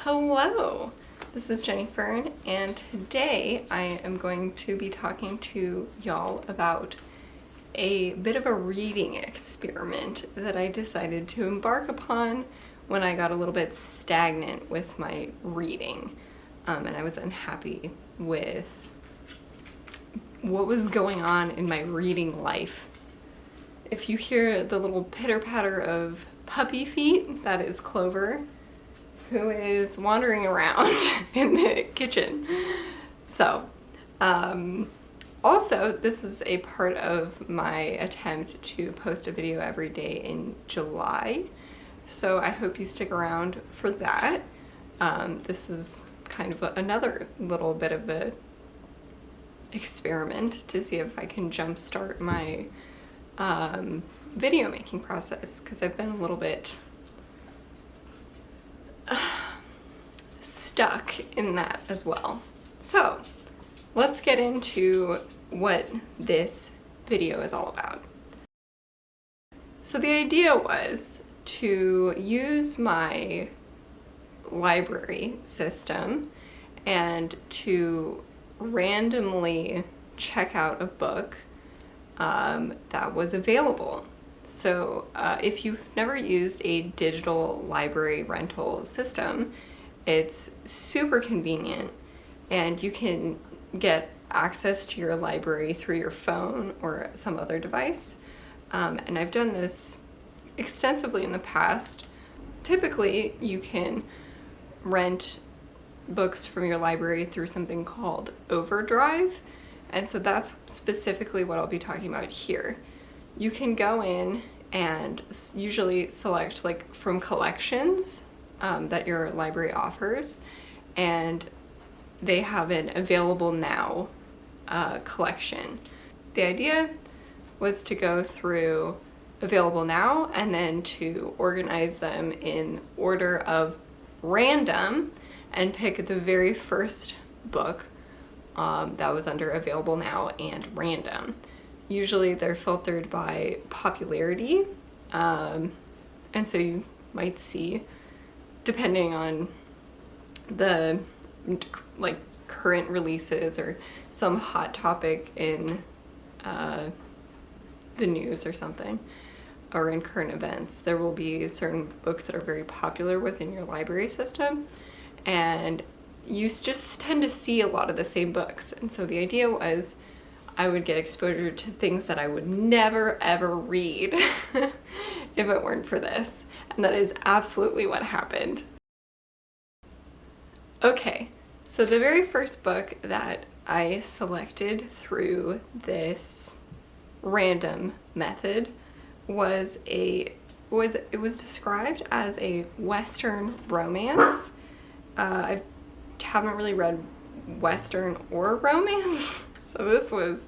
Hello, this is Jennifer, and today I am going to be talking to y'all about a bit of a reading experiment that I decided to embark upon when I got a little bit stagnant with my reading, and I was unhappy with what was going on in my reading life. If you hear the little pitter-patter of puppy feet, that is Clover, who is wandering around in the kitchen. So, also, this is a part of my attempt to post a video every day in July. So I hope you stick around for that. This is kind of another little bit of a experiment to see if I can jumpstart my video making process, because I've been a little bit stuck in that as well. So let's get into what this video is all about. So the idea was to use my library system and to randomly check out a book that was available. So if you've never used a digital library rental system, it's super convenient, and you can get access to your library through your phone or some other device. And I've done this extensively in the past. Typically, you can rent books from your library through something called Overdrive, and so that's specifically what I'll be talking about here. You can go in and usually select like from collections that your library offers, and they have an available now collection. The idea was to go through available now and then to organize them in order of random and pick the very first book that was under available now and random. Usually they're filtered by popularity, and so you might see, depending on the like current releases or some hot topic in the news or something, or in current events, there will be certain books that are very popular within your library system, and you just tend to see a lot of the same books. And so the idea was I would get exposure to things that I would never ever read if it weren't for this. And that is absolutely what happened. Okay, so the very first book that I selected through this random method was it was described as a Western romance. I haven't really read Western or romance, so this was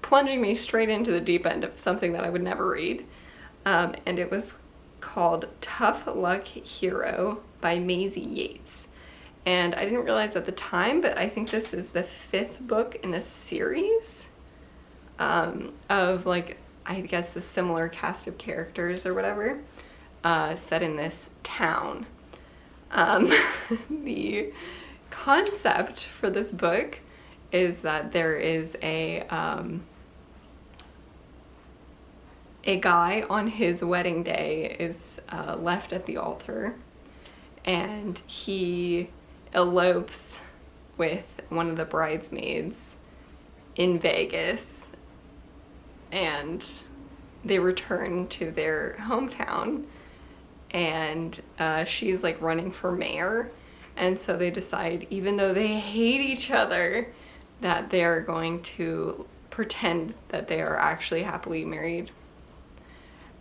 plunging me straight into the deep end of something that I would never read. And it was called Tough Luck Hero by Maisey Yates. And I didn't realize at the time, but I think this is the 5th book in a series of, like, I guess the similar cast of characters or whatever, set in this town. The concept for this book is that there is a guy on his wedding day is left at the altar, and he elopes with one of the bridesmaids in Vegas, and they return to their hometown, and she's like running for mayor, and so they decide, even though they hate each other, that they are going to pretend that they are actually happily married,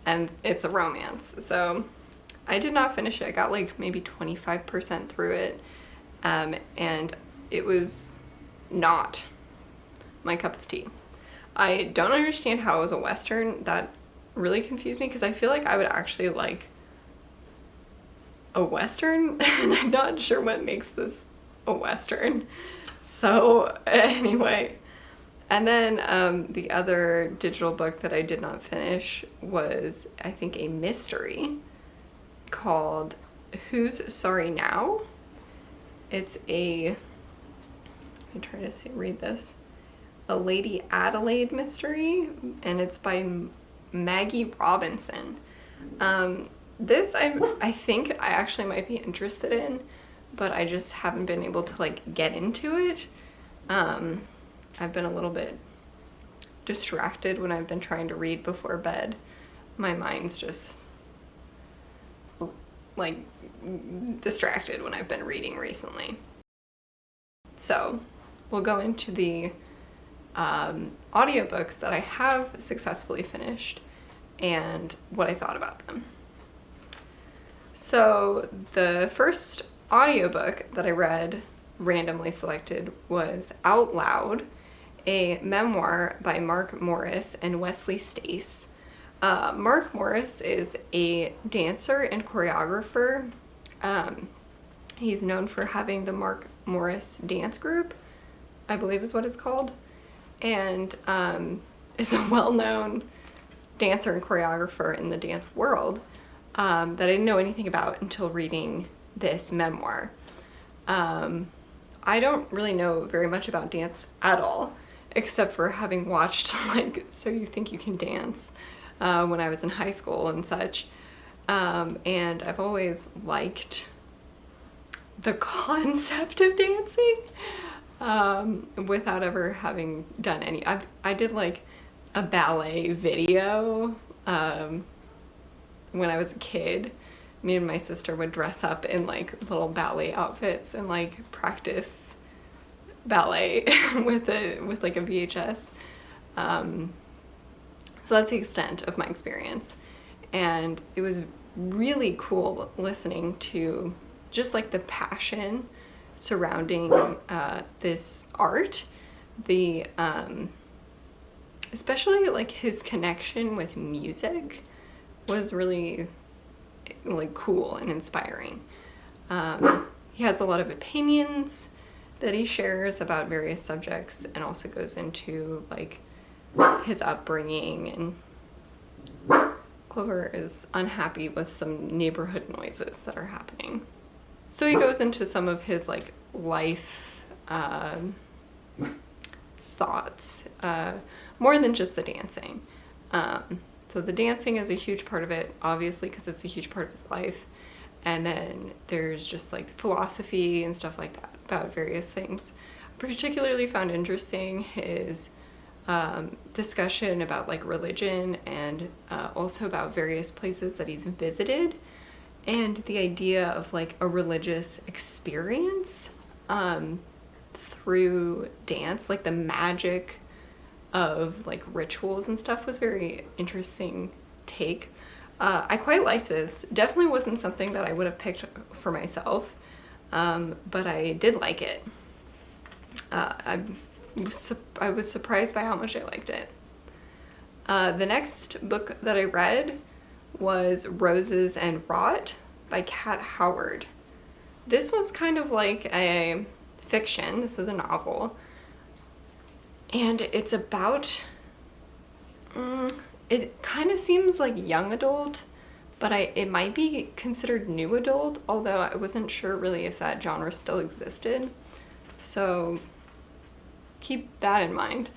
and it's a romance. So I did not finish it. I got like maybe 25% through it, and it was not my cup of tea. I don't understand how it was a Western. That really confused me, because I feel like I would actually like a Western, and I'm not sure what makes this a Western. So anyway, and then the other digital book that I did not finish was, I think, a mystery called Who's Sorry Now? It's let me try to read this. A Lady Adelaide mystery, and it's by Maggie Robinson. This I think I actually might be interested in, but I just haven't been able to like get into it. I've been a little bit distracted when I've been trying to read before bed. My mind's just like distracted when I've been reading recently. So we'll go into the audiobooks that I have successfully finished and what I thought about them. So the first audiobook that I read, randomly selected, was Out Loud, a memoir by Mark Morris and Wesley Stace. Mark Morris is a dancer and choreographer. He's known for having the Mark Morris Dance Group, I believe is what it's called, and is a well-known dancer and choreographer in the dance world that I didn't know anything about until reading this memoir. I don't really know very much about dance at all, except for having watched like So You Think You Can Dance when I was in high school and such. And I've always liked the concept of dancing without ever having done any. I did like a ballet video when I was a kid. Me and my sister would dress up in like little ballet outfits and like practice ballet with like a VHS. So that's the extent of my experience. And it was really cool listening to just like the passion surrounding this art. The especially like his connection with music was really like cool and inspiring. He has a lot of opinions that he shares about various subjects, and also goes into like his upbringing, and Clover is unhappy with some neighborhood noises that are happening. So he goes into some of his like life thoughts, more than just the dancing. So the dancing is a huge part of it, obviously, because it's a huge part of his life. And then there's just like philosophy and stuff like that about various things. Particularly found interesting his discussion about like religion, and also about various places that he's visited, and the idea of like a religious experience through dance, like the magic of like rituals and stuff, was very interesting take. I quite liked this. Definitely wasn't something that I would have picked for myself, but I did like it. I was surprised by how much I liked it. The next book that I read was Roses and Rot by Kat Howard. This was kind of like a fiction. This is a novel. And it's about, it kind of seems like young adult, but it might be considered new adult, although I wasn't sure really if that genre still existed. So keep that in mind.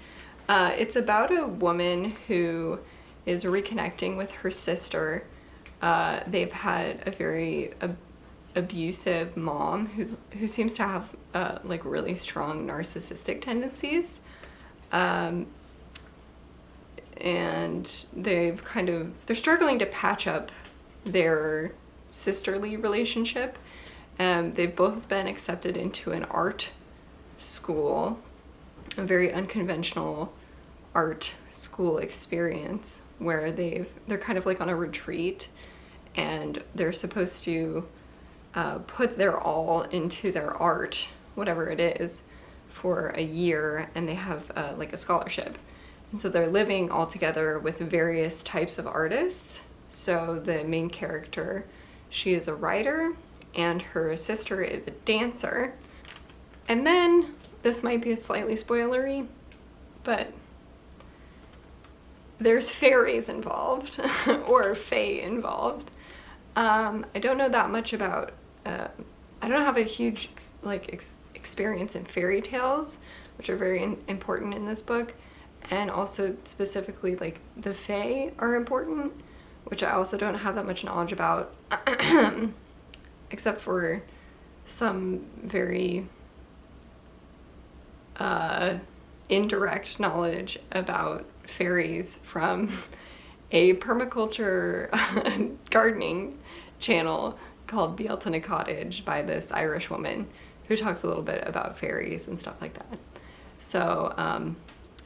It's about a woman who is reconnecting with her sister. They've had a very abusive mom who seems to have like really strong narcissistic tendencies. And they're struggling to patch up their sisterly relationship. They've both been accepted into an art school, a very unconventional art school experience, where they're kind of like on a retreat, and they're supposed to put their all into their art, whatever it is, for a year, and they have like a scholarship. And so they're living all together with various types of artists. So the main character, she is a writer, and her sister is a dancer. And then, this might be slightly spoilery, but there's fairies involved, or fae involved. I don't know that much about I don't have a huge experience in fairy tales, which are very important in this book, and also specifically like the Fae are important, which I also don't have that much knowledge about, except for some very indirect knowledge about fairies from a permaculture gardening channel called Bealton Cottage by this Irish woman who talks a little bit about fairies and stuff like that. So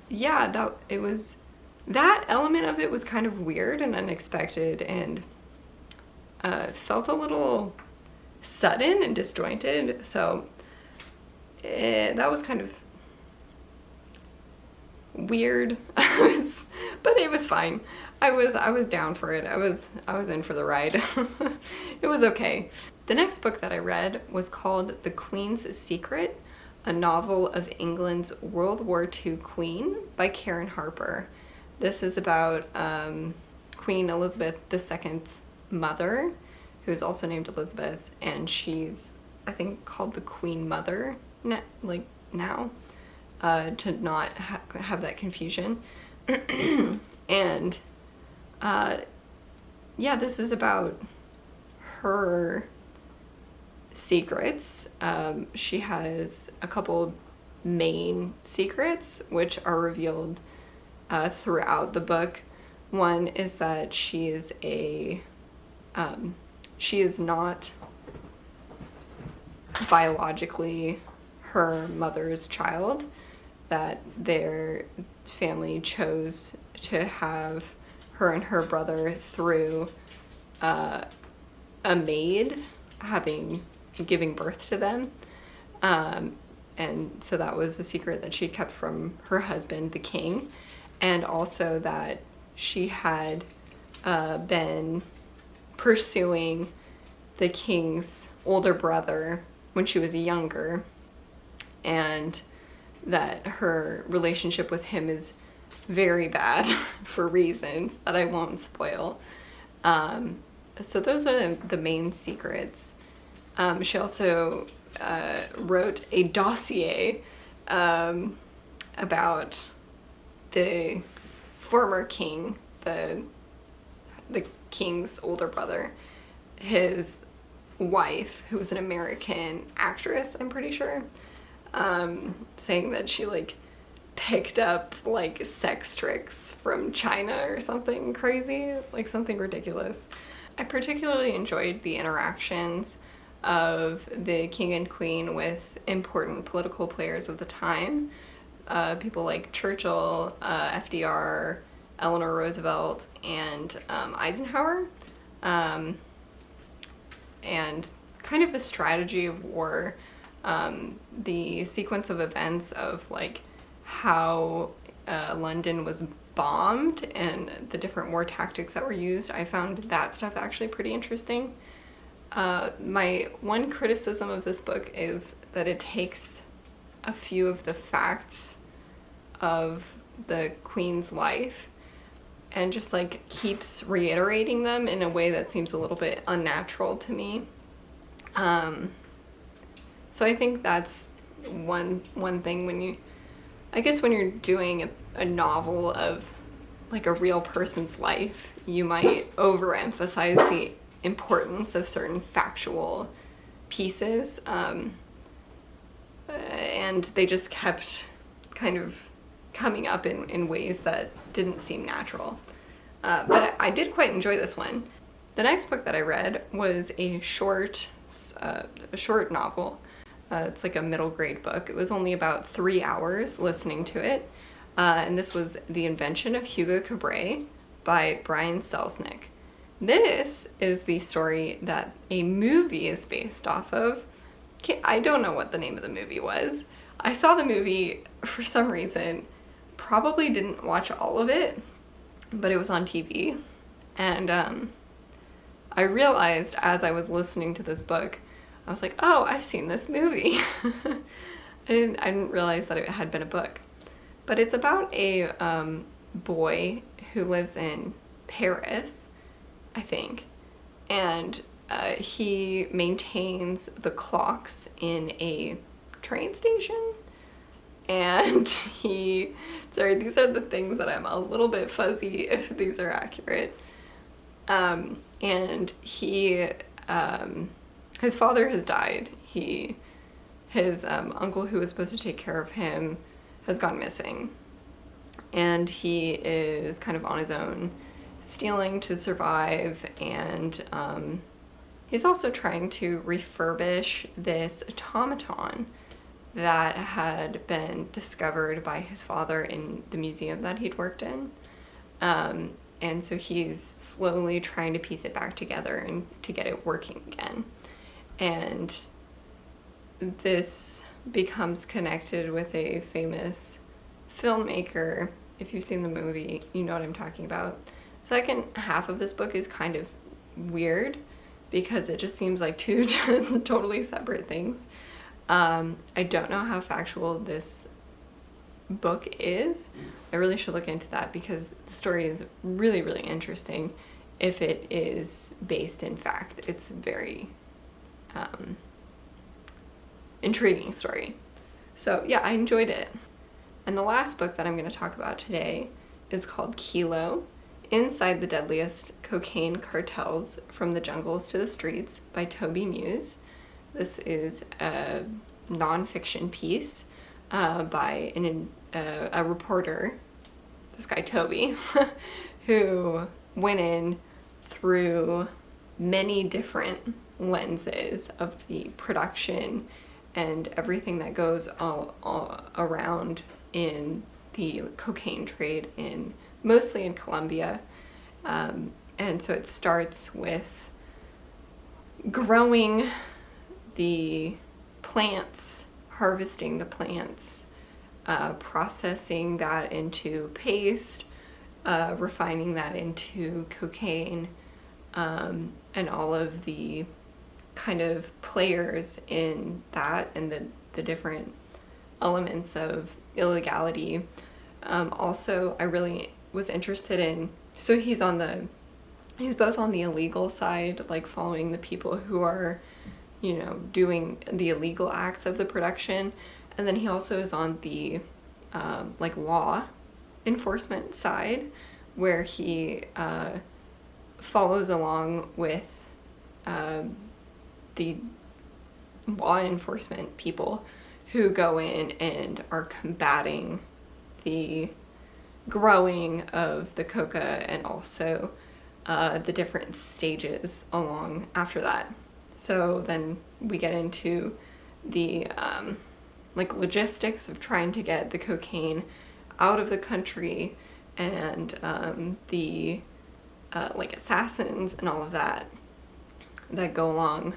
yeah, that element of it was kind of weird and unexpected, and felt a little sudden and disjointed. So that was kind of weird, but it was fine. I was down for it. I was in for the ride. It was okay. The next book that I read was called The Queen's Secret, a novel of England's World War II Queen by Karen Harper. This is about Queen Elizabeth II's mother, who's also named Elizabeth, and she's, I think, called the Queen Mother now, to not have that confusion. And yeah, this is about her secrets. She has a couple main secrets which are revealed throughout the book. One is that she is not biologically her mother's child, that their family chose to have her and her brother through a maid giving birth to them. And so that was a secret that she'd kept from her husband, the king, and also that she had been pursuing the king's older brother when she was younger, and that her relationship with him is very bad for reasons that I won't spoil. So those are the main secrets. She also wrote a dossier about the former king, the king's older brother, his wife, who was an American actress, I'm pretty sure, saying that she picked up sex tricks from China or something crazy, something ridiculous. I particularly enjoyed the interactions of the king and queen with important political players of the time, people like Churchill, FDR, Eleanor Roosevelt, and Eisenhower, and kind of the strategy of war, the sequence of events of how London was bombed and the different war tactics that were used. I found that stuff actually pretty interesting. My one criticism of this book is that it takes a few of the facts of the queen's life and just keeps reiterating them in a way that seems a little bit unnatural to me. So I think that's one thing when you're doing a novel of a real person's life, you might overemphasize the importance of certain factual pieces, and they just kept kind of coming up in ways that didn't seem natural. But I did quite enjoy this one. The next book that I read was a short novel. It's a middle grade book. It was only about 3 hours listening to it. And this was The Invention of Hugo Cabret by Brian Selznick. This is the story that a movie is based off of. I don't know what the name of the movie was. I saw the movie for some reason, probably didn't watch all of it, but it was on TV. And I realized as I was listening to this book, I was like, oh, I've seen this movie. I didn't realize that it had been a book. But it's about a boy who lives in Paris, I think, and he maintains the clocks in a train station, and sorry, these are the things that I'm a little bit fuzzy if these are accurate. And his father has died. His uncle who was supposed to take care of him has gone missing, and he is kind of on his own, stealing to survive, and he's also trying to refurbish this automaton that had been discovered by his father in the museum that he'd worked in. And so he's slowly trying to piece it back together and to get it working again. And this becomes connected with a famous filmmaker. If you've seen the movie, you know what I'm talking about. The second half of this book is kind of weird because it just seems like two totally separate things. I don't know how factual this book is. I really should look into that because the story is really, really interesting. If it is based in fact, it's a very intriguing story. So yeah, I enjoyed it. And the last book that I'm going to talk about today is called Kilo: Inside the Deadliest Cocaine Cartels from the Jungles to the Streets by Toby Muse. This is a nonfiction piece by a reporter, this guy Toby, who went in through many different lenses of the production and everything that goes all around in the cocaine trade mostly in Colombia. And so it starts with growing the plants, harvesting the plants, processing that into paste, refining that into cocaine, and all of the kind of players in that and the different elements of illegality. Also, I really was interested in, so he's both on the illegal side, like following the people who are, doing the illegal acts of the production, and then he also is on the like law enforcement side, where he follows along with the law enforcement people who go in and are combating the growing of the coca and also the different stages along after that. So then we get into the like logistics of trying to get the cocaine out of the country, and the like assassins and all of that go along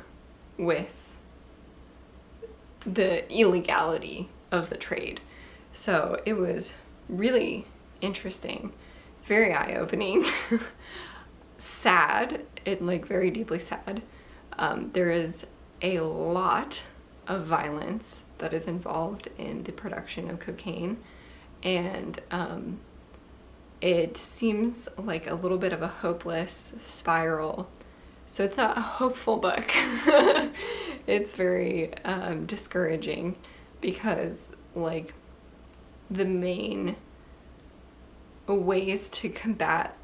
with the illegality of the trade. So it was really interesting, very eye-opening, sad, very deeply sad. There is a lot of violence that is involved in the production of cocaine, and it seems like a little bit of a hopeless spiral. So it's not a hopeful book. It's very discouraging because the main ways to combat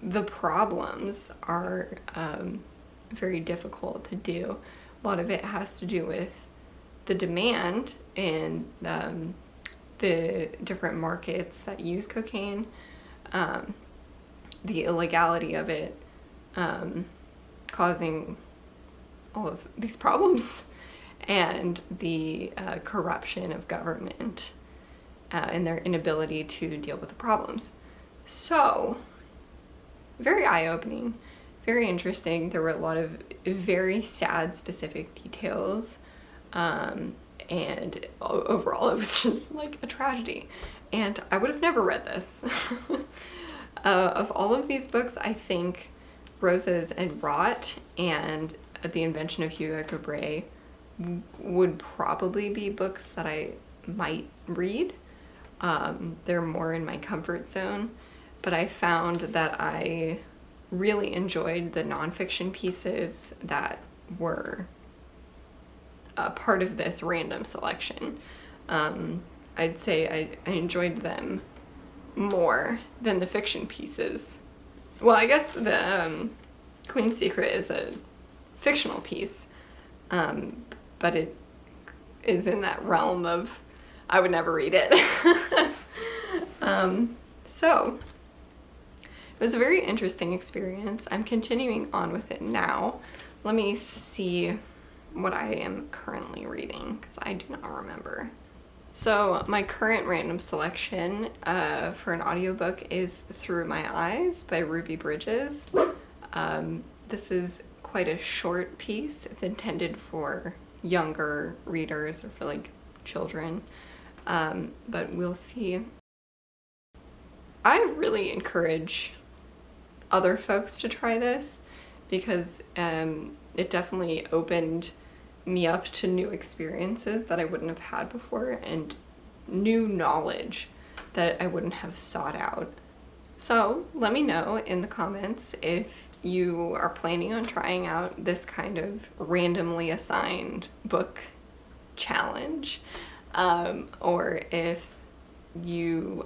the problems are very difficult to do. A lot of it has to do with the demand in the different markets that use cocaine, the illegality of it causing all of these problems, and the corruption of government and their inability to deal with the problems. So, very eye-opening, very interesting. There were a lot of very sad specific details, and overall it was just a tragedy. And I would have never read this. Of all of these books, I think Roses and Rot and The Invention of Hugo Cabret would probably be books that I might read. They're more in my comfort zone, but I found that I really enjoyed the nonfiction pieces that were a part of this random selection. I'd say I enjoyed them more than the fiction pieces. Well, I guess the Queen's Secret is a fictional piece, but it is in that realm of I would never read it. So it was a very interesting experience. I'm continuing on with it now. Let me see what I am currently reading, because I do not remember. So my current random selection for an audiobook is Through My Eyes by Ruby Bridges. This is quite a short piece. It's intended for younger readers or for like children, but we'll see. I really encourage other folks to try this because it definitely opened me up to new experiences that I wouldn't have had before and new knowledge that I wouldn't have sought out. So let me know in the comments if you are planning on trying out this kind of randomly assigned book challenge, or if you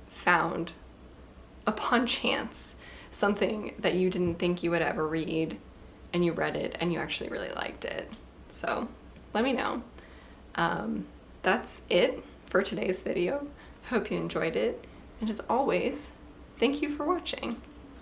found upon chance something that you didn't think you would ever read and you read it and you actually really liked it. So let me know. That's it for today's video. Hope you enjoyed it, and as always, thank you for watching.